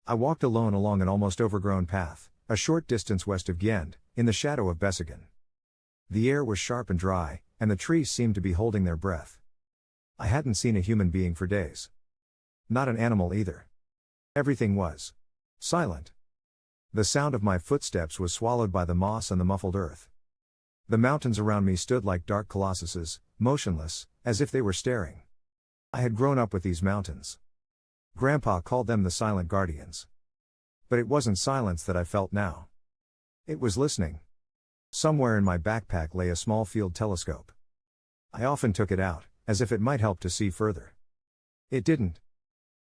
I walked alone along an almost overgrown path, a short distance west of Ghent, in the shadow of Besseggen. The air was sharp and dry, and the trees seemed to be holding their breath. I hadn't seen a human being for days. Not an animal either. Everything was silent. The sound of my footsteps was swallowed by the moss and the muffled earth. The mountains around me stood like dark colossuses, motionless, as if they were staring. I had grown up with these mountains. Grandpa called them the silent guardians. But it wasn't silence that I felt now. It was listening. Somewhere in my backpack lay a small field telescope. I often took it out, as if it might help to see further. It didn't.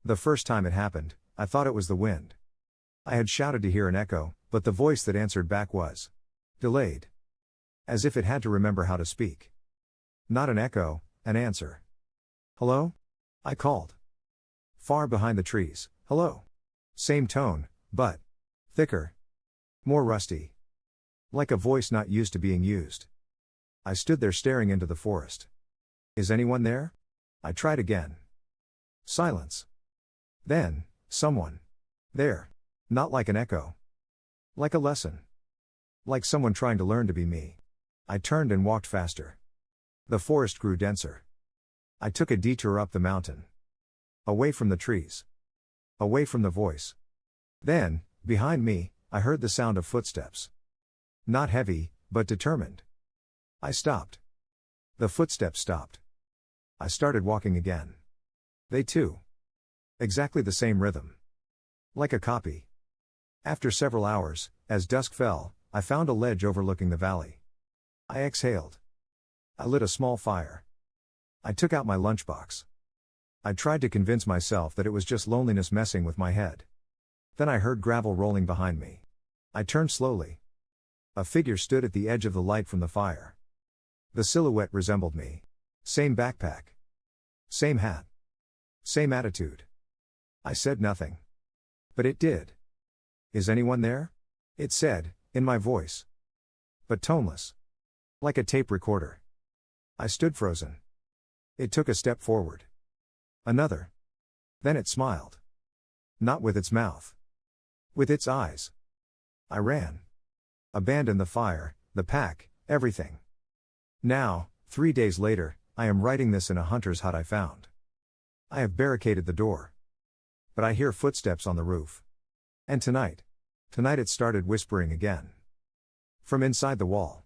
The first time it happened, I thought it was the wind. I had shouted to hear an echo, but the voice that answered back was delayed. As if it had to remember how to speak. Not an echo, an answer. "Hello?" I called. Far behind the trees, "Hello." Same tone, but thicker. More rusty. Like a voice not used to being used. I stood there staring into the forest. "Is anyone there?" I tried again. Silence. Then, someone. There. Not like an echo. Like a lesson. Like someone trying to learn to be me. I turned and walked faster. The forest grew denser. I took a detour up the mountain. Away from the trees. Away from the voice. Then, behind me, I heard the sound of footsteps. Not heavy, but determined. I stopped. The footsteps stopped. I started walking again. They too. Exactly the same rhythm. Like a copy. After several hours, as dusk fell, I found a ledge overlooking the valley. I exhaled. I lit a small fire. I took out my lunchbox. I tried to convince myself that it was just loneliness messing with my head. Then I heard gravel rolling behind me. I turned slowly. A figure stood at the edge of the light from the fire. The silhouette resembled me. Same backpack. Same hat. Same attitude. I said nothing. But it did. "Is anyone there?" it said, in my voice. But toneless. Like a tape recorder. I stood frozen. It took a step forward. Another. Then it smiled. Not with its mouth. With its eyes. I ran. Abandoned the fire, the pack, everything. Now, 3 days later, I am writing this in a hunter's hut I found. I have barricaded the door. But I hear footsteps on the roof. And tonight it started whispering again. From inside the wall.